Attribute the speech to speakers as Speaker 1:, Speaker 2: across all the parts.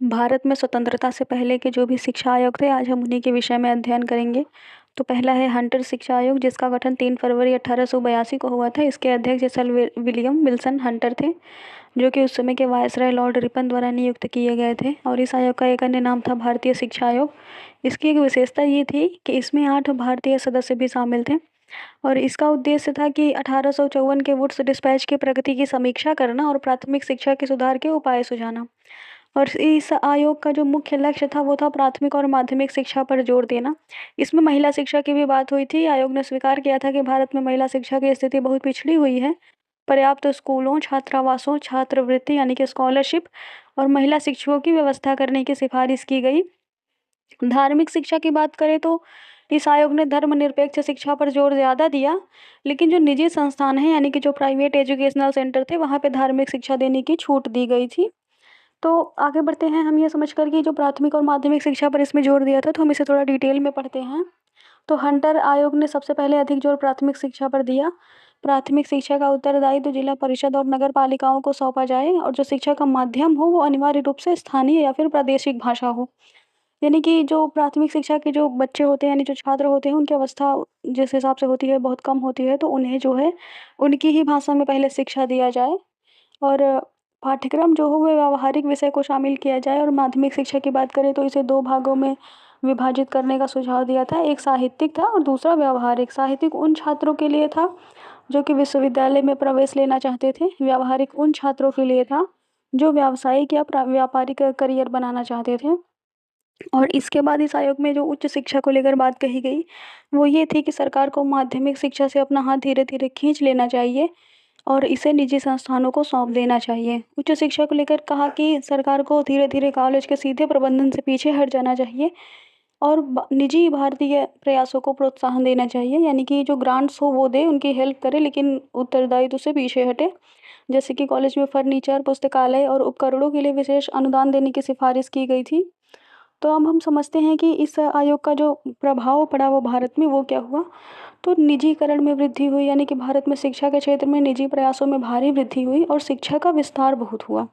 Speaker 1: भारत में स्वतंत्रता से पहले के जो भी शिक्षा आयोग थे, आज हम उन्हीं के विषय में अध्ययन करेंगे। तो पहला है हंटर शिक्षा आयोग, जिसका गठन 3 फरवरी 1882 को हुआ था। इसके अध्यक्ष सर विलियम विल्सन हंटर थे, जो कि उस समय के वायसराय लॉर्ड रिपन द्वारा नियुक्त किए गए थे। और इस आयोग का एक अन्य नाम था भारतीय शिक्षा आयोग। इसकी एक विशेषता ये थी कि इसमें 8 भारतीय सदस्य भी शामिल थे। और इसका उद्देश्य था कि 1854 के वुड्स डिस्पैच की प्रगति की समीक्षा करना और प्राथमिक शिक्षा के सुधार के उपाय सुझाना। और इस आयोग का जो मुख्य लक्ष्य था वो था प्राथमिक और माध्यमिक शिक्षा पर जोर देना। इसमें महिला शिक्षा की भी बात हुई थी। आयोग ने स्वीकार किया था कि भारत में महिला शिक्षा की स्थिति बहुत पिछड़ी हुई है। पर्याप्त स्कूलों, छात्रावासों, छात्रवृत्ति यानी कि स्कॉलरशिप और महिला शिक्षकों की व्यवस्था करने की सिफारिश की गई। धार्मिक शिक्षा की बात करें तो इस आयोग ने धर्मनिरपेक्ष शिक्षा पर जोर ज़्यादा दिया, लेकिन जो निजी संस्थान हैं यानी कि जो प्राइवेट एजुकेशनल सेंटर थे वहाँ पे धार्मिक शिक्षा देने की छूट दी गई थी। तो आगे बढ़ते हैं हम ये समझकर कि जो प्राथमिक और माध्यमिक शिक्षा पर इसमें जोर दिया था, तो हम इसे थोड़ा डिटेल में पढ़ते हैं। तो हंटर आयोग ने सबसे पहले अधिक जोर प्राथमिक शिक्षा पर दिया। प्राथमिक शिक्षा का उत्तरदायित्व जिला परिषद और नगर पालिकाओं को सौंपा जाए और जो शिक्षा का माध्यम हो वो अनिवार्य रूप से स्थानीय या फिर प्रादेशिक भाषा हो। यानी कि जो प्राथमिक शिक्षा के जो बच्चे होते हैं यानी जो छात्र होते हैं, उनकी अवस्था जिस हिसाब से होती है बहुत कम होती है, तो उन्हें जो है उनकी ही भाषा में पहले शिक्षा दिया जाए। और पाठ्यक्रम जो हो वो व्यावहारिक विषय को शामिल किया जाए। और माध्यमिक शिक्षा की बात करें तो इसे 2 भागों में विभाजित करने का सुझाव दिया था। एक साहित्यिक था और दूसरा व्यावहारिक। साहित्यिक उन छात्रों के लिए था जो कि विश्वविद्यालय में प्रवेश लेना चाहते थे। व्यावहारिक उन छात्रों के लिए था जो व्यावसायिक या व्यापारिक करियर बनाना चाहते थे। और इसके बाद इस आयोग में जो उच्च शिक्षा को लेकर बात कही गई वो ये थी कि सरकार को माध्यमिक शिक्षा से अपना हाथ धीरे धीरे खींच लेना चाहिए और इसे निजी संस्थानों को सौंप देना चाहिए। उच्च शिक्षा को लेकर कहा कि सरकार को धीरे धीरे कॉलेज के सीधे प्रबंधन से पीछे हट जाना चाहिए और निजी भारतीय प्रयासों को प्रोत्साहन देना चाहिए। यानी कि जो ग्रांट्स हो वो दे, उनकी हेल्प करे, लेकिन उत्तरदायित्व से पीछे हटे। जैसे कि कॉलेज में फर्नीचर, पुस्तकालय और उपकरणों के लिए विशेष अनुदान देने की सिफारिश की गई थी। तो अब हम समझते हैं कि इस आयोग का जो प्रभाव पड़ा वो भारत में वो क्या हुआ। तो निजीकरण में वृद्धि हुई, यानी कि भारत में शिक्षा के क्षेत्र में निजी प्रयासों में भारी वृद्धि हुई और शिक्षा का विस्तार बहुत हुआ।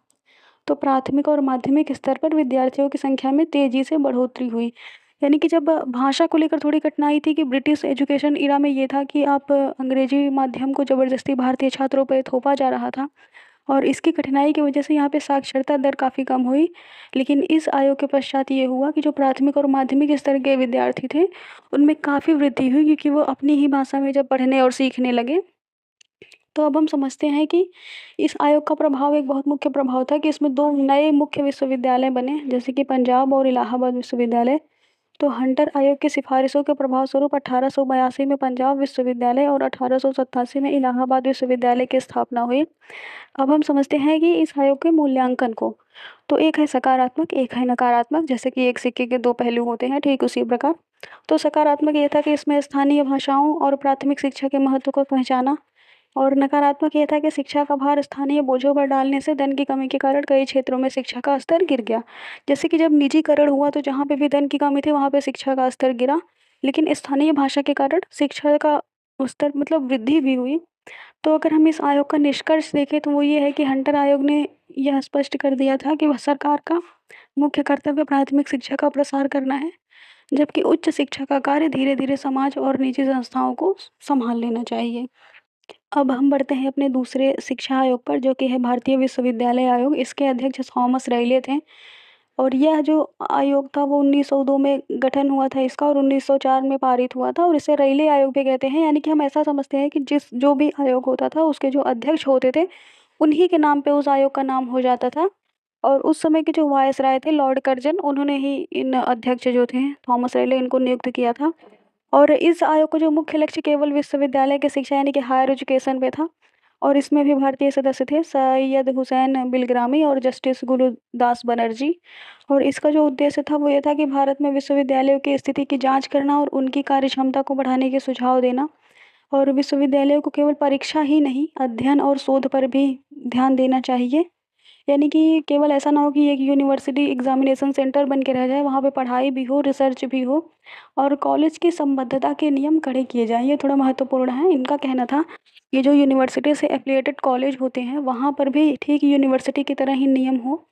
Speaker 1: तो प्राथमिक और माध्यमिक स्तर पर विद्यार्थियों की संख्या में तेजी से बढ़ोतरी हुई। यानी कि जब भाषा को लेकर थोड़ी कठिनाई थी कि ब्रिटिश एजुकेशन इरा में ये था कि आप अंग्रेजी माध्यम को ज़बरदस्ती भारतीय छात्रों पर थोपा जा रहा था और इसकी कठिनाई की वजह से यहाँ पे साक्षरता दर काफ़ी कम हुई। लेकिन इस आयोग के पश्चात ये हुआ कि जो प्राथमिक और माध्यमिक स्तर के विद्यार्थी थे उनमें काफ़ी वृद्धि हुई, क्योंकि वो अपनी ही भाषा में जब पढ़ने और सीखने लगे। तो अब हम समझते हैं कि इस आयोग का प्रभाव एक बहुत मुख्य प्रभाव था कि इसमें 2 नए मुख्य विश्वविद्यालय बने, जैसे कि पंजाब और इलाहाबाद विश्वविद्यालय। तो हंटर आयोग की सिफारिशों के प्रभाव स्वरूप 1882 में पंजाब विश्वविद्यालय और 1887 में इलाहाबाद विश्वविद्यालय की स्थापना हुई। अब हम समझते हैं कि इस आयोग के मूल्यांकन को, तो एक है सकारात्मक, एक है नकारात्मक। जैसे कि एक सिक्के के 2 पहलू होते हैं, ठीक उसी प्रकार। तो सकारात्मक ये था कि इसमें स्थानीय भाषाओं और प्राथमिक शिक्षा के महत्व को पहचाना। और नकारात्मक ये था कि शिक्षा का भार स्थानीय बोझों पर डालने से धन की कमी के कारण कई क्षेत्रों में शिक्षा का स्तर गिर गया। जैसे कि जब निजीकरण हुआ तो जहाँ पे भी धन की कमी थी वहाँ पे शिक्षा का स्तर गिरा, लेकिन स्थानीय भाषा के कारण शिक्षा का स्तर मतलब वृद्धि भी हुई। तो अगर हम इस आयोग का निष्कर्ष देखें तो वो ये है कि हंटर आयोग ने यह स्पष्ट कर दिया था कि वह सरकार का मुख्य कर्तव्य प्राथमिक शिक्षा का प्रसार करना है, जबकि उच्च शिक्षा का कार्य धीरे धीरे समाज और निजी संस्थाओं को संभाल लेना चाहिए। अब हम बढ़ते हैं अपने दूसरे शिक्षा आयोग पर, जो कि है भारतीय विश्वविद्यालय आयोग। इसके अध्यक्ष थॉमस रेले थे और यह जो आयोग था वो 1902 में गठन हुआ था इसका और 1904 में पारित हुआ था और इसे रेले आयोग भी कहते हैं। यानी कि हम ऐसा समझते हैं कि जिस जो भी आयोग होता था उसके जो अध्यक्ष होते थे उन्हीं के नाम पे उस आयोग का नाम हो जाता था। और उस समय के जो वायसराय थे लॉर्ड कर्जन, उन्होंने ही इन अध्यक्ष जो थे थॉमस रेले इनको नियुक्त किया था। और इस आयोग का जो मुख्य लक्ष्य केवल विश्वविद्यालय की शिक्षा यानी कि हायर एजुकेशन पे था। और इसमें भी भारतीय सदस्य थे सैयद हुसैन बिलग्रामी और जस्टिस गुरुदास बनर्जी। और इसका जो उद्देश्य था वो ये था कि भारत में विश्वविद्यालयों की स्थिति की जांच करना और उनकी कार्यक्षमता को बढ़ाने के सुझाव देना। और विश्वविद्यालयों को केवल परीक्षा ही नहीं, अध्ययन और शोध पर भी ध्यान देना चाहिए। यानी कि केवल ऐसा ना हो कि एक यूनिवर्सिटी एग्जामिनेशन सेंटर बन के रह जाए, वहाँ पे पढ़ाई भी हो, रिसर्च भी हो, और कॉलेज की संबद्धता के नियम कड़े किए जाएं। ये थोड़ा महत्वपूर्ण है। इनका कहना था ये जो यूनिवर्सिटी से एफिलिएटेड कॉलेज होते हैं वहाँ पर भी ठीक यूनिवर्सिटी की तरह ही नियम हो,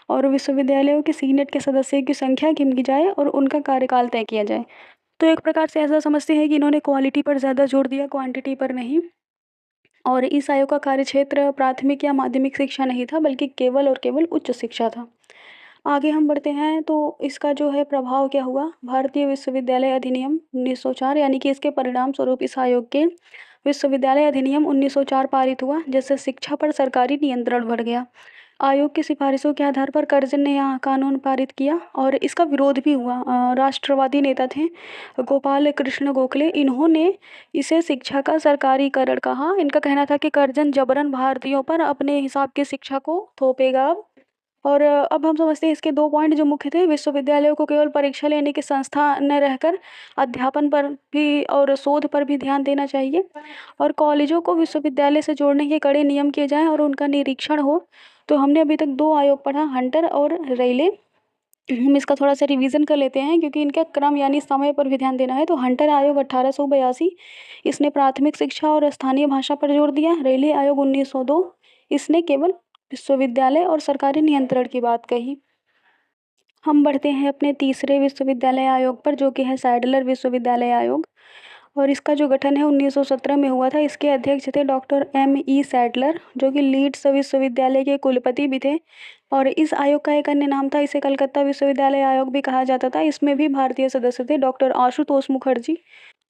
Speaker 1: और विश्वविद्यालयों के सीनेट के सदस्यों की संख्या गिनी जाए और उनका कार्यकाल तय किया जाए। तो एक प्रकार से ऐसा समझते हैं कि इन्होंने क्वालिटी पर ज़्यादा जोर दिया, क्वांटिटी पर नहीं। और इस आयोग का कार्यक्षेत्र प्राथमिक या माध्यमिक शिक्षा नहीं था, बल्कि केवल और केवल उच्च शिक्षा था। आगे हम बढ़ते हैं तो इसका जो है प्रभाव क्या हुआ। भारतीय विश्वविद्यालय अधिनियम 1904, यानी कि इसके परिणाम स्वरूप इस आयोग के विश्वविद्यालय अधिनियम 1904 पारित हुआ, जिससे शिक्षा पर सरकारी नियंत्रण बढ़ गया। आयोग की सिफारिशों के आधार पर कर्जन ने यह कानून पारित किया, और इसका विरोध भी हुआ। राष्ट्रवादी नेता थे गोपाल कृष्ण गोखले, इन्होंने इसे शिक्षा का सरकारीकरण कहा। इनका कहना था कि कर्जन जबरन भारतीयों पर अपने हिसाब की शिक्षा को थोपेगा। और अब हम समझते हैं इसके दो पॉइंट जो मुख्य थे। विश्वविद्यालयों को केवल परीक्षा लेने की संस्था न रहकर अध्यापन पर भी और शोध पर भी ध्यान देना चाहिए, और कॉलेजों को विश्वविद्यालय से जोड़ने के कड़े नियम किए जाएं और उनका निरीक्षण हो। तो हमने अभी तक दो आयोग पढ़ा, हंटर और रेले। हम इसका थोड़ा सा रिवीजन कर लेते हैं, क्योंकि इनका क्रम यानी समय पर भी ध्यान देना है। तो हंटर आयोग 1882, इसने प्राथमिक शिक्षा और स्थानीय भाषा पर जोर दिया। रेले आयोग 1902, इसने केवल विश्वविद्यालय और सरकारी नियंत्रण की बात कही। हम बढ़ते हैं अपने तीसरे विश्वविद्यालय आयोग पर, जो कि है सैडलर विश्वविद्यालय आयोग। और इसका जो गठन है 1917 में हुआ था। इसके अध्यक्ष थे डॉक्टर M. E. सैडलर, जो कि लीड्स विश्वविद्यालय के कुलपति भी थे। और इस आयोग का एक अन्य नाम था, इसे कलकत्ता विश्वविद्यालय आयोग भी कहा जाता था। इसमें भी भारतीय सदस्य थे डॉक्टर आशुतोष मुखर्जी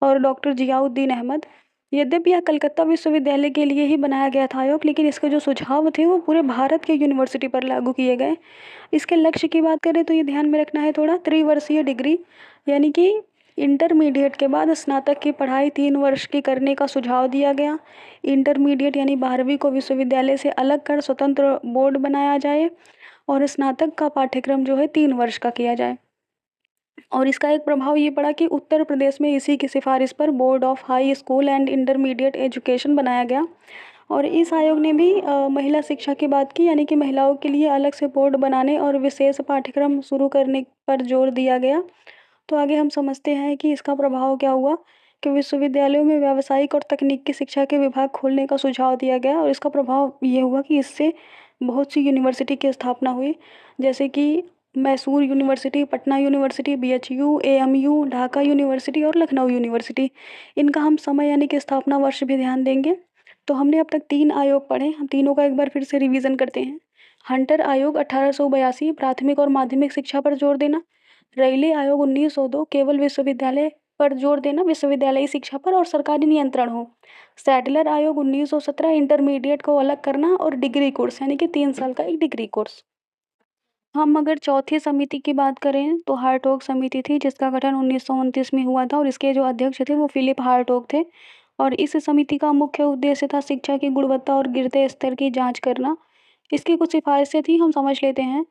Speaker 1: और डॉक्टर जियाउद्दीन अहमद। यद्यपि यह कलकत्ता विश्वविद्यालय के लिए ही बनाया गया था आयोग, लेकिन इसके जो सुझाव थे वो पूरे भारत के यूनिवर्सिटी पर लागू किए गए। इसके लक्ष्य की बात करें तो ये ध्यान में रखना है थोड़ा, त्रिवर्षीय डिग्री, यानी कि इंटरमीडिएट के बाद स्नातक की पढ़ाई 3 वर्ष की करने का सुझाव दिया गया। इंटरमीडिएट यानी 12वीं को विश्वविद्यालय से अलग कर स्वतंत्र बोर्ड बनाया जाए, और स्नातक का पाठ्यक्रम जो है 3 वर्ष का किया जाए। और इसका एक प्रभाव ये पड़ा कि उत्तर प्रदेश में इसी की सिफारिश पर board of high school and intermediate education बनाया गया। और इस आयोग ने भी महिला शिक्षा की बात की, यानी कि महिलाओं के लिए अलग से बोर्ड बनाने और विशेष पाठ्यक्रम शुरू करने पर जोर दिया गया। तो आगे हम समझते हैं कि इसका प्रभाव क्या हुआ, कि विश्वविद्यालयों में व्यावसायिक और तकनीकी शिक्षा के विभाग खोलने का सुझाव दिया गया। और इसका प्रभाव ये हुआ कि इससे बहुत सी यूनिवर्सिटी की स्थापना हुई, जैसे कि Mysore university, Patna university, BHU, AMU, Dhaka university और लखनऊ यूनिवर्सिटी। इनका हम समय यानी कि स्थापना वर्ष भी ध्यान देंगे। तो हमने अब तक 3 आयोग पढ़े, हम तीनों का एक बार फिर से रिवीजन करते हैं। हंटर आयोग 1882, प्राथमिक और माध्यमिक शिक्षा पर जोर देना। रेले आयोग 1902, केवल विश्वविद्यालय पर जोर देना, विश्वविद्यालयी शिक्षा पर और सरकारी नियंत्रण हो। सैडलर आयोग 1917, इंटरमीडिएट को अलग करना और डिग्री कोर्स, यानी कि 3 साल का एक डिग्री कोर्स। हम अगर चौथी समिति की बात करें तो हार्टोग समिति थी, जिसका गठन 1929 में हुआ था, और इसके जो अध्यक्ष थे वो फिलिप हार्टोग थे। और इस समिति का मुख्य उद्देश्य था शिक्षा की गुणवत्ता और गिरते स्तर की जांच करना। इसकी कुछ सिफारिशें थी, हम समझ लेते हैं।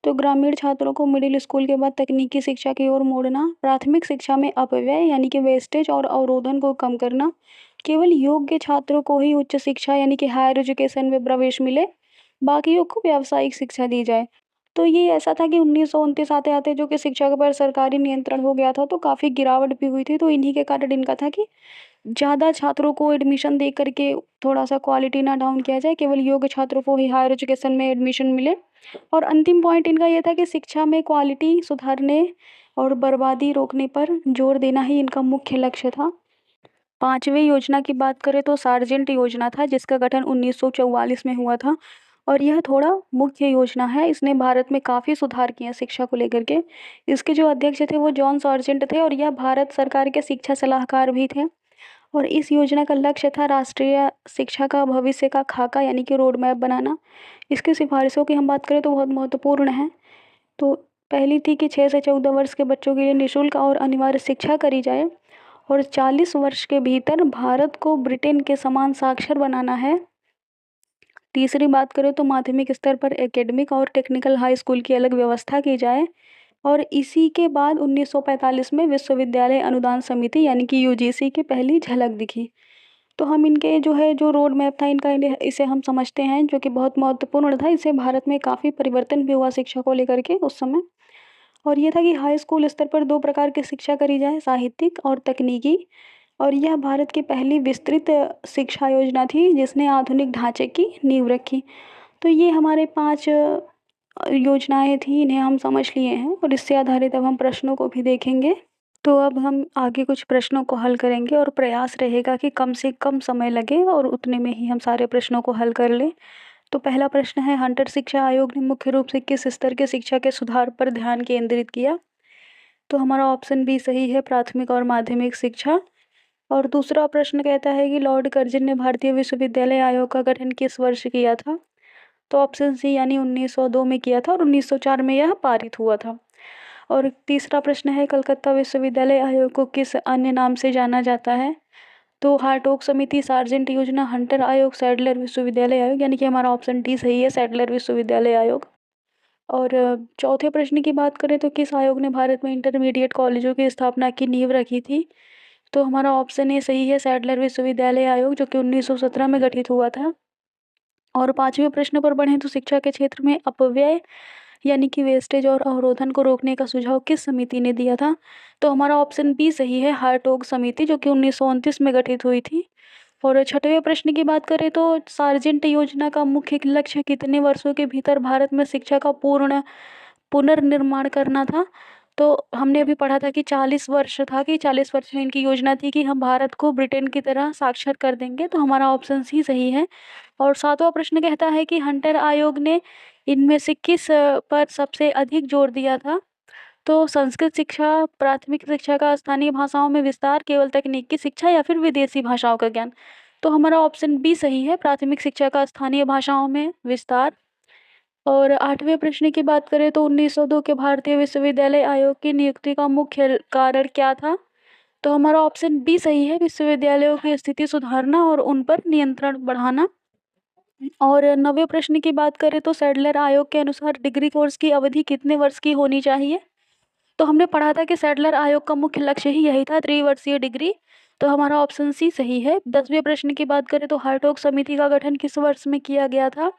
Speaker 1: तो ग्रामीण छात्रों को मिडिल स्कूल के बाद तकनीकी शिक्षा की ओर मोड़ना, प्राथमिक शिक्षा में अपव्यय यानी कि वेस्टेज और अवरोधन को कम करना, केवल योग्य छात्रों को ही उच्च शिक्षा यानी कि हायर एजुकेशन में प्रवेश मिले, बाकियों को व्यावसायिक शिक्षा दी जाए। तो ये ऐसा था कि 1929 आते आते जो कि शिक्षा के पर सरकारी नियंत्रण हो गया था, तो काफ़ी गिरावट भी हुई थी। तो इन्हीं के कारण इनका था कि ज़्यादा छात्रों को एडमिशन दे करके थोड़ा सा क्वालिटी ना डाउन किया जाए, केवल योग्य छात्रों को ही हायर एजुकेशन में एडमिशन मिले। और अंतिम पॉइंट इनका ये था कि शिक्षा में क्वालिटी सुधारने और बर्बादी रोकने पर जोर देना ही इनका मुख्य लक्ष्य था। पांचवी योजना की बात करें तो सार्जेंट योजना था, जिसका गठन 1944 में हुआ था। और यह थोड़ा मुख्य योजना है, इसने भारत में काफ़ी सुधार किया शिक्षा को लेकर के। इसके जो अध्यक्ष थे वो जॉन सार्जेंट थे, और यह भारत सरकार के शिक्षा सलाहकार भी थे। और इस योजना का लक्ष्य था राष्ट्रीय शिक्षा का भविष्य का खाका यानी कि रोड मैप बनाना। इसकी सिफारिशों की हम बात करें तो बहुत महत्वपूर्ण है। तो पहली थी कि 6 से 14 वर्ष के बच्चों के लिए निःशुल्क और अनिवार्य शिक्षा करी जाए, और 40 वर्ष के भीतर भारत को ब्रिटेन के समान साक्षर बनाना है। तीसरी बात करें तो माध्यमिक स्तर पर एकेडमिक और टेक्निकल हाई स्कूल की अलग व्यवस्था की जाए। और इसी के बाद 1945 में विश्वविद्यालय अनुदान समिति यानी कि UGC की पहली झलक दिखी। तो हम इनके जो है जो रोड मैप था इनका इसे हम समझते हैं, जो कि बहुत महत्वपूर्ण था। इससे भारत में काफ़ी परिवर्तन भी हुआ शिक्षा को लेकर के उस समय। और ये था कि हाई स्कूल स्तर पर दो प्रकार की शिक्षा करी जाए, साहित्यिक और तकनीकी। और यह भारत की पहली विस्तृत शिक्षा योजना थी जिसने आधुनिक ढांचे की नींव रखी। तो ये हमारे 5 योजनाएं थी, इन्हें हम समझ लिए हैं और इससे आधारित अब हम प्रश्नों को भी देखेंगे। तो अब हम आगे कुछ प्रश्नों को हल करेंगे और प्रयास रहेगा कि कम से कम समय लगे और उतने में ही हम सारे प्रश्नों को हल कर लें। तो पहला प्रश्न है, हंटर शिक्षा आयोग ने मुख्य रूप से किस स्तर के शिक्षा के सुधार पर ध्यान केंद्रित किया? तो हमारा ऑप्शन बी सही है, प्राथमिक और माध्यमिक शिक्षा। और दूसरा प्रश्न कहता है कि लॉर्ड कर्जन ने भारतीय विश्वविद्यालय आयोग का गठन किस वर्ष किया था? तो ऑप्शन सी यानी 1902 में किया था और 1904 में यह पारित हुआ था। और तीसरा प्रश्न है, कलकत्ता विश्वविद्यालय आयोग को किस अन्य नाम से जाना जाता है? तो हार्टोग समिति, सार्जेंट योजना, हंटर आयोग, सैडलर विश्वविद्यालय आयोग, यानी कि हमारा ऑप्शन डी सही है, सैडलर विश्वविद्यालय आयोग। और चौथे प्रश्न की बात करें तो किस आयोग ने भारत में इंटरमीडिएट कॉलेजों की स्थापना की नींव रखी थी? तो हमारा ऑप्शन ए सही है, सैडलर विश्वविद्यालय आयोग, जो कि 1917 में गठित हुआ था। और पांचवें प्रश्न पर बढ़ें तो शिक्षा के क्षेत्र में अपव्यय यानी कि वेस्टेज और अवरोधन को रोकने का सुझाव किस समिति ने दिया था? तो हमारा ऑप्शन बी सही है, हार्टोग समिति, जो कि 1929 में गठित हुई थी। और छठवें प्रश्न की बात करें तो सार्जेंट योजना का मुख्य लक्ष्य कितने वर्षों के भीतर भारत में शिक्षा का पूर्ण पुनर्निर्माण करना था? तो हमने अभी पढ़ा था कि 40 वर्ष था, कि 40 वर्ष में इनकी योजना थी कि हम भारत को ब्रिटेन की तरह साक्षर कर देंगे। तो हमारा ऑप्शन सी सही है। और सातवां प्रश्न कहता है कि हंटर आयोग ने इनमें से किस पर सबसे अधिक जोर दिया था? तो संस्कृत शिक्षा, प्राथमिक शिक्षा का स्थानीय भाषाओं में विस्तार, केवल तकनीकी शिक्षा, या फिर विदेशी भाषाओं का ज्ञान? तो हमारा ऑप्शन बी सही है, प्राथमिक शिक्षा का स्थानीय भाषाओं में विस्तार। और आठवें प्रश्न की बात करें तो 1902 के भारतीय विश्वविद्यालय आयोग की नियुक्ति का मुख्य कारण क्या था? तो हमारा ऑप्शन बी सही है, विश्वविद्यालयों की स्थिति सुधारना और उन पर नियंत्रण बढ़ाना। और नवे प्रश्न की बात करें तो सैडलर आयोग के अनुसार डिग्री कोर्स की अवधि कितने वर्ष की होनी चाहिए? तो हमने पढ़ा था कि सैडलर आयोग का मुख्य लक्ष्य ही यही था, त्रिवर्षीय डिग्री। तो हमारा ऑप्शन सी सही है। 10वें प्रश्न की बात करें तो हार्टोग समिति का गठन किस वर्ष में किया गया था?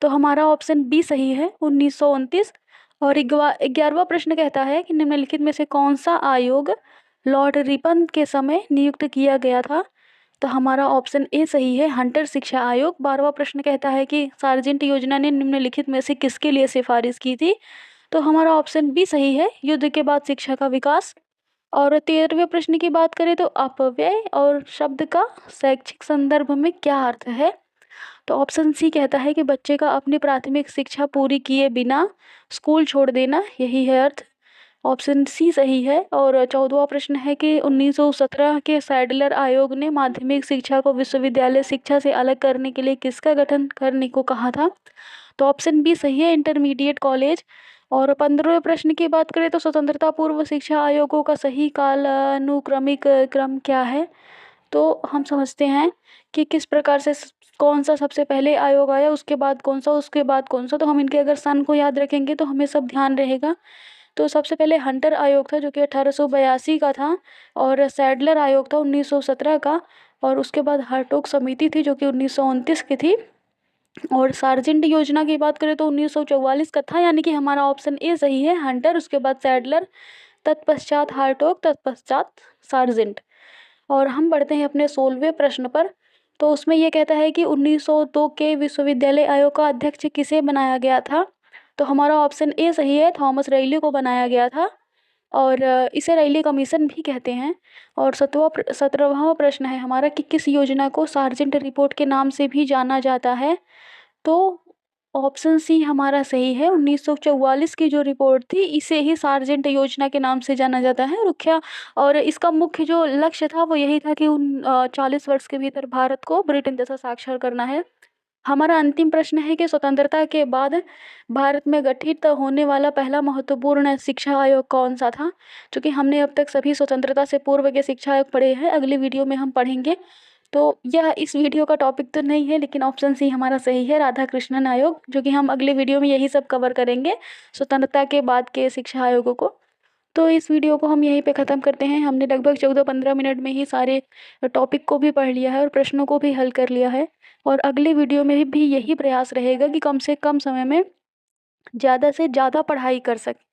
Speaker 1: तो हमारा ऑप्शन बी सही है, 1929। और 11वां प्रश्न कहता है कि निम्नलिखित में से कौन सा आयोग लॉर्ड रिपन के समय नियुक्त किया गया था? तो हमारा ऑप्शन ए सही है, हंटर शिक्षा आयोग। 12वां प्रश्न कहता है कि सार्जेंट योजना ने निम्नलिखित में से किसके लिए सिफारिश की थी? तो हमारा ऑप्शन बी सही है, युद्ध के बाद शिक्षा का विकास। और 13वें प्रश्न की बात करें तो अपव्यय और शब्द का शैक्षिक संदर्भ में क्या अर्थ है? तो ऑप्शन सी कहता है कि बच्चे का अपनी प्राथमिक शिक्षा पूरी किए बिना स्कूल छोड़ देना, यही है अर्थ। ऑप्शन सी सही है। और 14वां प्रश्न है कि 1917 के सैडलर आयोग ने माध्यमिक शिक्षा को विश्वविद्यालय शिक्षा से अलग करने के लिए किसका गठन करने को कहा था? तो ऑप्शन बी सही है, इंटरमीडिएट कॉलेज। और 15वें प्रश्न की बात करें तो स्वतंत्रता पूर्व शिक्षा आयोगों का सही कालानुक्रमिक क्रम क्या है? तो हम समझते हैं कि किस प्रकार से कौन सा सबसे पहले आयोग आया, उसके बाद कौन सा, उसके बाद कौन सा। तो हम इनके अगर सन को याद रखेंगे तो हमें सब ध्यान रहेगा। तो सबसे पहले हंटर आयोग था जो कि 1882 का था। और सैडलर आयोग था 1917 का। और उसके बाद हार्टोग समिति थी जो कि 1929 की थी। और सार्जेंट योजना की बात करें तो 1944 का था, यानी कि हमारा ऑप्शन ए सही है, हंटर, उसके बाद सैडलर, तत्पश्चात हार्टोग, तत्पश्चात सार्जेंट। और हम बढ़ते हैं अपने 16वें प्रश्न पर। तो उसमें यह कहता है कि 1902 के विश्वविद्यालय आयोग का अध्यक्ष किसे बनाया गया था? तो हमारा ऑप्शन ए सही है, थॉमस रेयली को बनाया गया था। और इसे रेयली कमीशन भी कहते हैं। और 17वां प्रश्न है हमारा कि किस योजना को सार्जेंट रिपोर्ट के नाम से भी जाना जाता है? तो ऑप्शन सी हमारा सही है, 1944 की जो रिपोर्ट थी इसे ही सार्जेंट योजना के नाम से जाना जाता है। रुखिया, और इसका मुख्य जो लक्ष्य था वो यही था कि 40 वर्ष के भीतर भारत को ब्रिटेन जैसा साक्षर करना है। हमारा अंतिम प्रश्न है कि स्वतंत्रता के बाद भारत में गठित होने वाला पहला महत्वपूर्ण शिक्षा आयोग कौन सा था? क्योंकि हमने अब तक सभी स्वतंत्रता से पूर्व के शिक्षा आयोग पढ़े हैं, अगली वीडियो में हम पढ़ेंगे। तो यह इस वीडियो का टॉपिक तो नहीं है, लेकिन ऑप्शन सी हमारा सही है, राधा कृष्णन आयोग, जो कि हम अगले वीडियो में यही सब कवर करेंगे, स्वतंत्रता के बाद के शिक्षा आयोगों को। तो इस वीडियो को हम यहीं पे ख़त्म करते हैं। हमने लगभग 14-15 मिनट में ही सारे टॉपिक को भी पढ़ लिया है और प्रश्नों को भी हल कर लिया है। और अगले वीडियो में भी यही प्रयास रहेगा कि कम से कम समय में ज़्यादा से ज़्यादा पढ़ाई कर सकें।